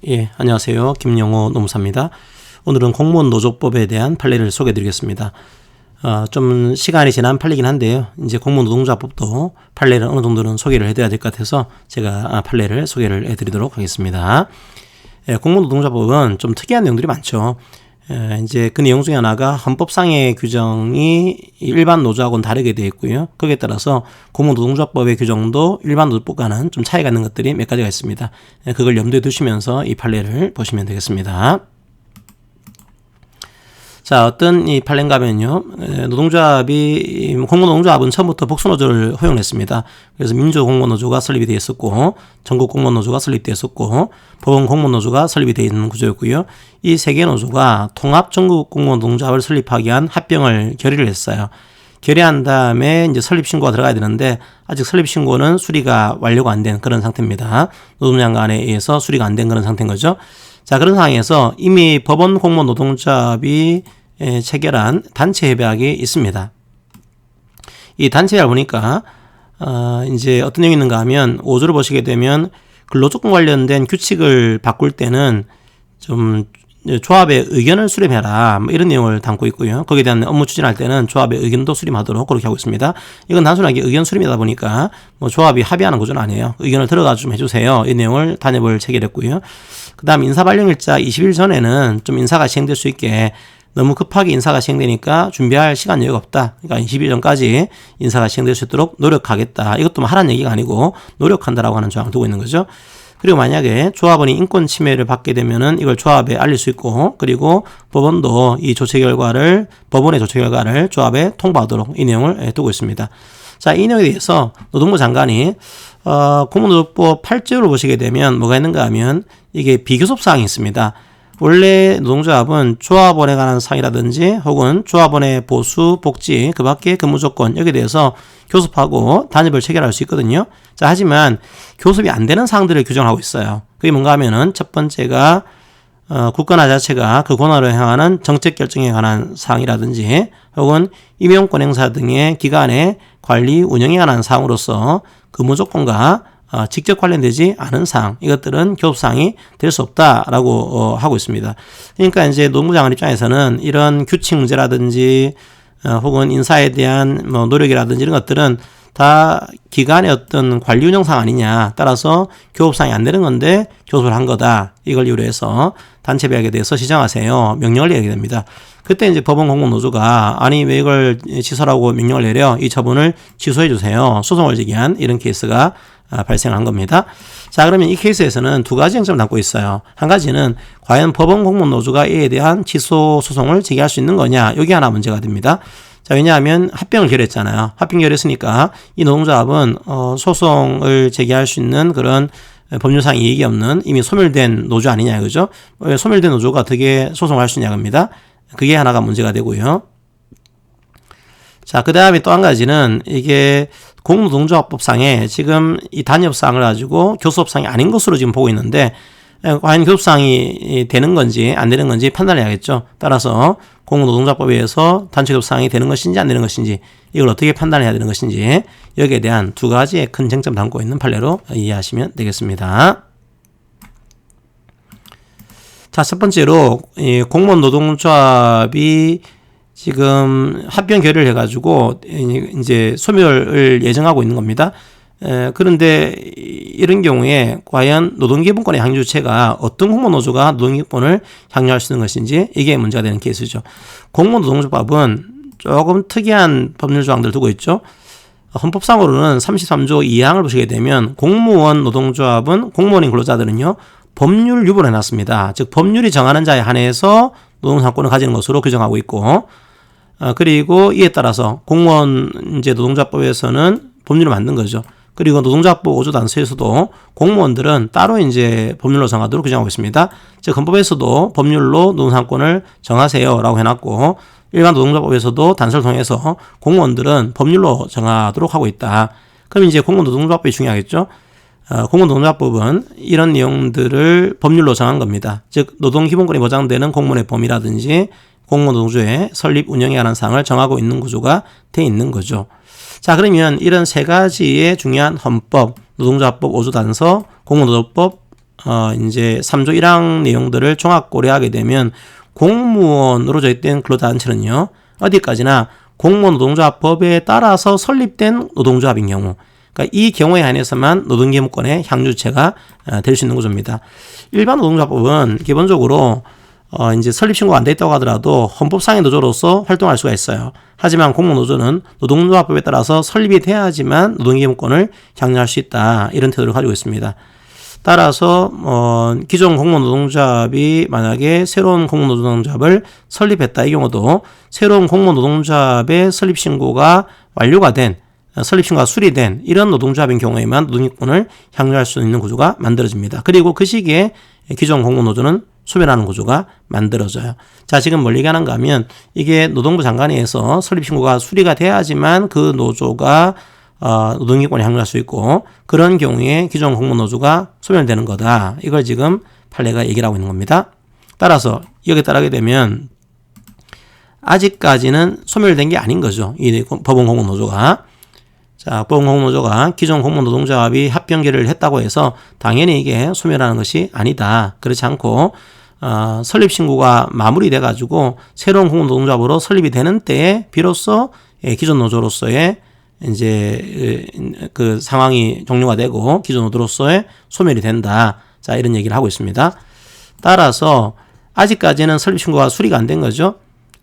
예, 안녕하세요. 김영호 노무사입니다. 오늘은 공무원 노조법에 대한 판례를 소개해 드리겠습니다. 좀 시간이 지난 판례긴 한데요. 이제 공무원 노동조합법도 판례를 어느 정도는 소개를 해드려야 될 것 같아서 제가 판례를 소개를 해드리도록 하겠습니다. 예, 공무원 노동조합법은 좀 특이한 내용들이 많죠. 이제 그 내용 중에 하나가 헌법상의 규정이 일반 노조하고는 다르게 되어 있고요. 거기에 따라서 공무원 노동조합법의 규정도 일반 노조법과는 좀 차이가 있는 것들이 몇 가지가 있습니다. 그걸 염두에 두시면서 이 판례를 보시면 되겠습니다. 자, 어떤 이 판례인가 하면요. 공무원 노동조합은 처음부터 복수노조를 허용했습니다. 그래서 민주공무원노조가 설립이 되어 있었고, 전국공무원노조가 설립되어 있었고, 법원공무원노조가 설립이 되어 있는 구조였고요. 이 세 개 노조가 통합전국공무원노동조합을 설립하기 위한 합병을 결의를 했어요. 결의한 다음에 이제 설립신고가 들어가야 되는데, 아직 설립신고는 수리가 완료가 안 된 그런 상태입니다. 노동장관에 의해서 수리가 안 된 그런 상태인 거죠. 자, 그런 상황에서 이미 법원 공무원 노동조합이 체결한 단체 협약이 있습니다. 이 단체 협약을 보니까 이제 어떤 내용이 있는가 하면 5조를 보시게 되면 근로조건 관련된 규칙을 바꿀 때는 좀 조합의 의견을 수렴해라, 뭐 이런 내용을 담고 있고요. 거기에 대한 업무 추진할 때는 조합의 의견도 수렴하도록 그렇게 하고 있습니다. 이건 단순하게 의견 수렴이다 보니까 뭐 조합이 합의하는 구조는 아니에요. 의견을 들어가지고 좀 해주세요. 이 내용을 단협을 체결했고요. 그 다음 인사 발령일자 20일 전에는 좀 인사가 시행될 수 있게, 너무 급하게 인사가 시행되니까 준비할 시간 여유가 없다. 그러니까 20일 전까지 인사가 시행될 수 있도록 노력하겠다. 이것도 뭐 하라는 얘기가 아니고 노력한다라고 하는 조항을 두고 있는 거죠. 그리고 만약에 조합원이 인권 침해를 받게 되면은 이걸 조합에 알릴 수 있고, 그리고 법원도 이 법원의 조처 결과를 조합에 통보하도록 이 내용을 두고 있습니다. 자, 이 내용에 대해서 노동부 장관이 공무원노조법 8조를 보시게 되면 뭐가 있는가 하면 이게 비교섭 사항이 있습니다. 원래 노동조합은 조합원에 관한 사항이라든지 혹은 조합원의 보수, 복지, 그 밖에 근무조건 여기에 대해서 교섭하고 단협을 체결할 수 있거든요. 자, 하지만 교섭이 안 되는 사항들을 규정하고 있어요. 그게 뭔가 하면은 첫 번째가 국가나 자체가 그 권한을 향하는 정책 결정에 관한 사항이라든지 혹은 임용권 행사 등의 기관의 관리 운영에 관한 사항으로서 근무조건과 직접 관련되지 않은 사항, 이것들은 교섭사항이 될 수 없다라고 하고 있습니다. 그러니까 이제 노무장관 입장에서는 이런 규칙 문제라든지 혹은 인사에 대한 뭐 노력이라든지 이런 것들은 다 기관의 어떤 관리 운영 사항 아니냐, 따라서 교섭사항이 안 되는 건데 교섭을 한 거다, 이걸 이유로 해서 단체 계약에 대해서 시정하세요, 명령을 내리게 됩니다. 그때 이제 법원 공무원 노조가 아니 왜 이걸 취소라고 명령을 내려, 이 처분을 취소해 주세요, 소송을 제기한 이런 케이스가 발생한 겁니다. 자, 그러면 이 케이스에서는 두 가지 쟁점을 담고 있어요. 한 가지는 과연 법원 공무원 노조가 이에 대한 취소 소송을 제기할 수 있는 거냐, 여기 하나 문제가 됩니다. 자, 왜냐하면 합병을 결의했잖아요. 합병 결의했으니까 이 노동조합은 소송을 제기할 수 있는 그런 법률상 이익이 없는 이미 소멸된 노조 아니냐, 그죠? 소멸된 노조가 어떻게 소송을 할 수 있냐 겁니다. 그게 하나가 문제가 되고요. 자, 그 다음에 또 한 가지는 이게 공무노동조합법상에 지금 이 단협사항을 가지고 교섭사항이 아닌 것으로 지금 보고 있는데, 과연 교섭사항이 되는 건지 안 되는 건지 판단을 해야겠죠. 따라서 공무노동조합법에 의해서 단체교섭사항이 되는 것인지 안 되는 것인지, 이걸 어떻게 판단해야 되는 것인지, 여기에 대한 두 가지의 큰 쟁점을 담고 있는 판례로 이해하시면 되겠습니다. 자, 첫 번째로 이 공무원 노동조합이 지금 합병 결의를 해가지고 이제 소멸을 예정하고 있는 겁니다. 그런데 이런 경우에 과연 노동기본권의 향유 주체가 어떤 공무원 노조가 노동기본권을 향유할 수 있는 것인지, 이게 문제가 되는 케이스죠. 공무원 노동조합은 조금 특이한 법률 조항들을 두고 있죠. 헌법상으로는 33조 2항을 보시게 되면 공무원 노동조합은 공무원인 근로자들은요 법률 유보를 해놨습니다. 즉 법률이 정하는 자에 한해서 노동상권을 가지는 것으로 규정하고 있고, 그리고 이에 따라서 공무원 이제 노동조합법에서는 법률을 만든 거죠. 그리고 노동조합법 5조 단서에서도 공무원들은 따로 이제 법률로 정하도록 규정하고 있습니다. 즉 헌법에서도 법률로 노동상권을 정하세요라고 해놨고, 일반 노동조합법에서도 단서를 통해서 공무원들은 법률로 정하도록 하고 있다. 그럼 이제 공무원 노동조합법이 중요하겠죠. 공무원 노동조합법은 이런 내용들을 법률로 정한 겁니다. 즉 노동기본권이 보장되는 공무원의 범위라든지 공무원 노조의 설립 운영에 관한 사항을 정하고 있는 구조가 돼 있는 거죠. 자, 그러면 이런 세 가지의 중요한 헌법, 노동조합법 5조 단서, 공무원 노조법 이제 3조 1항 내용들을 종합 고려하게 되면 공무원으로 저입된 근로단체는요, 어디까지나 공무원 노동조합법에 따라서 설립된 노동조합인 경우, 그러니까 이 경우에 한해서만 노동기업권의 향유주체가 될 수 있는 구조입니다. 일반 노동조합법은 기본적으로 이제 설립 신고가 안 돼 있다고 하더라도 헌법상의 노조로서 활동할 수가 있어요. 하지만 공무노조는 노동조합법에 따라서 설립이 돼야지만 노동기업권을 향유할 수 있다. 이런 태도를 가지고 있습니다. 따라서 기존 공무노동조합이 만약에 새로운 공무노동조합을 설립했다 이 경우도 새로운 공무노동조합의 설립 신고가 완료가 된 설립 신고가 수리된 이런 노동조합인 경우에만 노동기업권을 향유할 수 있는 구조가 만들어집니다. 그리고 그 시기에 기존 공무노조는 소멸하는 구조가 만들어져요. 자, 지금 뭘 얘기하는가 하면 이게 노동부 장관에 의해서 설립 신고가 수리가 돼야지만 그 노조가 노동기업권에 향유할 수 있고 그런 경우에 기존 공무노조가 소멸되는 거다. 이걸 지금 판례가 얘기를 하고 있는 겁니다. 따라서 여기에 따르게 되면 아직까지는 소멸된 게 아닌 거죠. 이 법원 공무노조가. 자, 법원 공무노조가 기존 공무노동조합이 합병계를 했다고 해서 당연히 이게 소멸하는 것이 아니다. 그렇지 않고 설립 신고가 마무리돼 가지고 새로운 공무노동조합으로 설립이 되는 때에 비로소 기존 노조로서의 이제 그 상황이 종료가 되고 기존 노조로서의 소멸이 된다. 자, 이런 얘기를 하고 있습니다. 따라서 아직까지는 설립 신고가 수리가 안 된 거죠.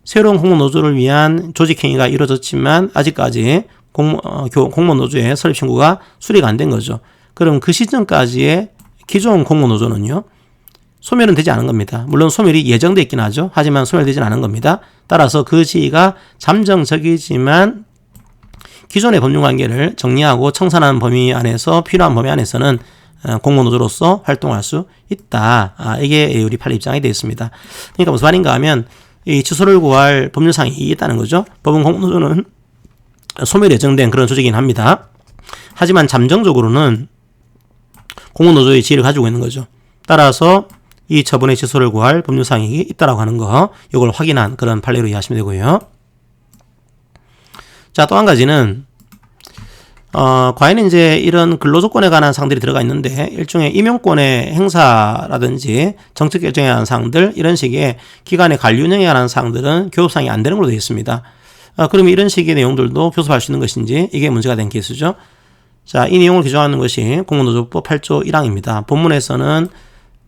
새로운 공무노조를 위한 조직행위가 이루어졌지만 아직까지 공무노조의 설립 신고가 수리가 안 된 거죠. 그럼 그 시점까지의 기존 공무노조는요, 소멸은 되지 않은 겁니다. 물론 소멸이 예정돼 있긴 하죠. 하지만 소멸되지는 않은 겁니다. 따라서 그 지위가 잠정적이지만 기존의 법률관계를 정리하고 청산하는 범위 안에서 필요한 범위 안에서는 공무노조로서 활동할 수 있다. 이게 우리 판례 입장이 되어 있습니다. 그러니까 무슨 말인가 하면 이 취소를 구할 법률상이 있다는 거죠. 법원 공무노조는 소멸 예정된 그런 조직이긴 합니다. 하지만 잠정적으로는 공무노조의 지위를 가지고 있는 거죠. 따라서 이 처분의 취소를 구할 법률상이 있다라고 하는 거, 이걸 확인한 그런 판례로 이해하시면 되고요. 자, 또 한 가지는 과연 이제 이런 근로조건에 관한 사항들이 들어가 있는데 일종의 임용권의 행사라든지 정책 결정에 관한 사항들, 이런 식의 기관의 관리 운영에 관한 사항들은 교섭상이 안 되는 걸로 되어 있습니다. 그럼 이런 식의 내용들도 교섭할 수 있는 것인지 이게 문제가 된 케이스죠. 자, 이 내용을 규정하는 것이 공무노조법 8조 1항입니다. 본문에서는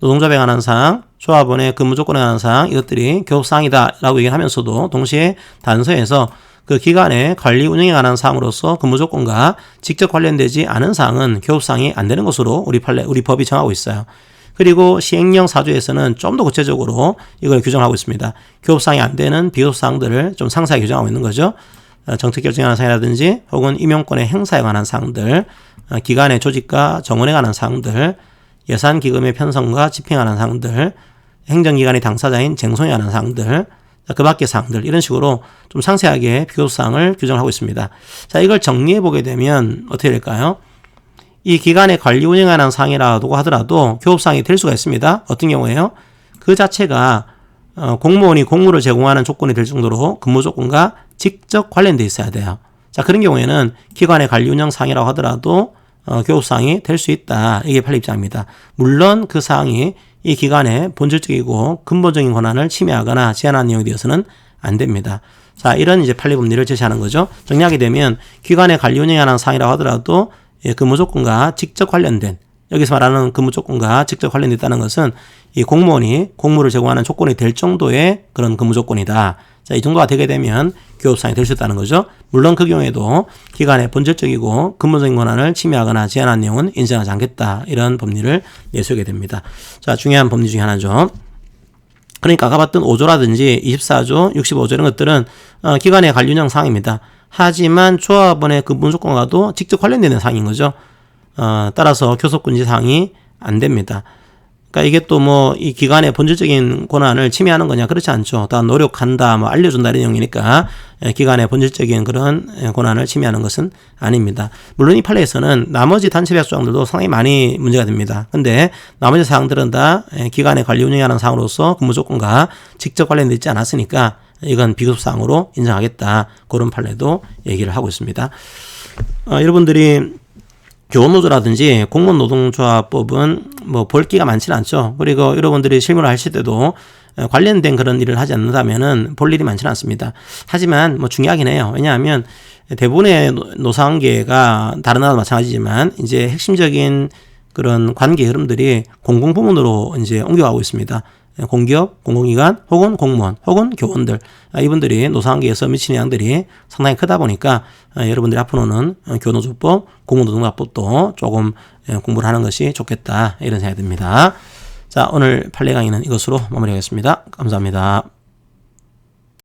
노동조합에 관한 사항, 조합원의 근무조건에 관한 사항, 이것들이 교섭사항이다라고 얘기하면서도 동시에 단서에서 그 기관의 관리 운영에 관한 사항으로서 근무조건과 직접 관련되지 않은 사항은 교섭사항이 안 되는 것으로 우리 법이 정하고 있어요. 그리고 시행령 4조에서는 좀 더 구체적으로 이걸 규정하고 있습니다. 교섭사항이 안 되는 비교섭사항들을 좀 상세하게 규정하고 있는 거죠. 정책 결정에 관한 사항이라든지 혹은 임용권의 행사에 관한 사항들, 기관의 조직과 정원에 관한 사항들, 예산 기금의 편성과 집행에 관한 사항들, 행정기관의 당사자인 쟁송에 관한 사항들, 그 밖의 사항들, 이런 식으로 좀 상세하게 비교섭사항을 규정하고 있습니다. 자, 이걸 정리해 보게 되면 어떻게 될까요? 이 기관의 관리 운영에 관한 사항이라고 하더라도 교섭사항이 될 수가 있습니다. 어떤 경우에요? 그 자체가 공무원이 공무를 제공하는 조건이 될 정도로 근무 조건과 직접 관련돼 있어야 돼요. 자, 그런 경우에는 기관의 관리 운영 사항이라고 하더라도 교섭사항이 될 수 있다. 이게 판례 입장입니다. 물론 그 사항이 이 기관의 본질적이고 근본적인 권한을 침해하거나 제한하는 내용이 되어서는 안 됩니다. 자, 이런 이제 판례 법리를 제시하는 거죠. 정리하게 되면 기관의 관리 운영에 관한 사항이라고 하더라도 근무 조건과 직접 관련된, 여기서 말하는 근무 조건과 직접 관련됐다는 것은 이 공무원이 공무를 제공하는 조건이 될 정도의 그런 근무 조건이다. 자, 이 정도가 되게 되면 교섭사항이 될 수 있다는 거죠. 물론 그 경우에도 기관의 본질적이고 근본적인 권한을 침해하거나 제한한 내용은 인정하지 않겠다. 이런 법리를 내세우게 됩니다. 자, 중요한 법리 중에 하나죠. 그러니까 아까 봤던 5조라든지 24조, 65조 이런 것들은 기관의 관리 운영 사항입니다. 하지만 조합원의 근무 조건과도 직접 관련되는 사항인 거죠. 따라서 교섭금지 사항이 안 됩니다. 그러니까 이게 또 뭐 이 기관의 본질적인 권한을 침해하는 거냐? 그렇지 않죠. 다 노력한다, 뭐 알려준다 이런 내용이니까 기관의 본질적인 그런 권한을 침해하는 것은 아닙니다. 물론 이 판례에서는 나머지 단체배약 조항들도 상당히 많이 문제가 됩니다. 근데 나머지 사항들은 다 기관의 관리 운영하는 사항으로서 근무 조건과 직접 관련되어 있지 않았으니까 이건 비교섭사항으로 인정하겠다. 그런 판례도 얘기를 하고 있습니다. 여러분들이 교원노조라든지 공무원노동조합법은 뭐 볼기가 많지는 않죠. 그리고 여러분들이 실무를 하실 때도 관련된 그런 일을 하지 않는다면은 볼 일이 많지는 않습니다. 하지만 뭐 중요하긴 해요. 왜냐하면 대부분의 노사관계가 다른 나라도 마찬가지지만 이제 핵심적인 그런 관계 흐름들이 공공부문으로 이제 옮겨가고 있습니다. 공기업, 공공기관, 혹은 공무원, 혹은 교원들, 이분들이 노사관계에서 미치는 영향들이 상당히 크다 보니까 여러분들이 앞으로는 교노조법, 공무노동조합법도 조금 공부를 하는 것이 좋겠다, 이런 생각이 듭니다. 자, 오늘 판례 강의는 이것으로 마무리하겠습니다. 감사합니다.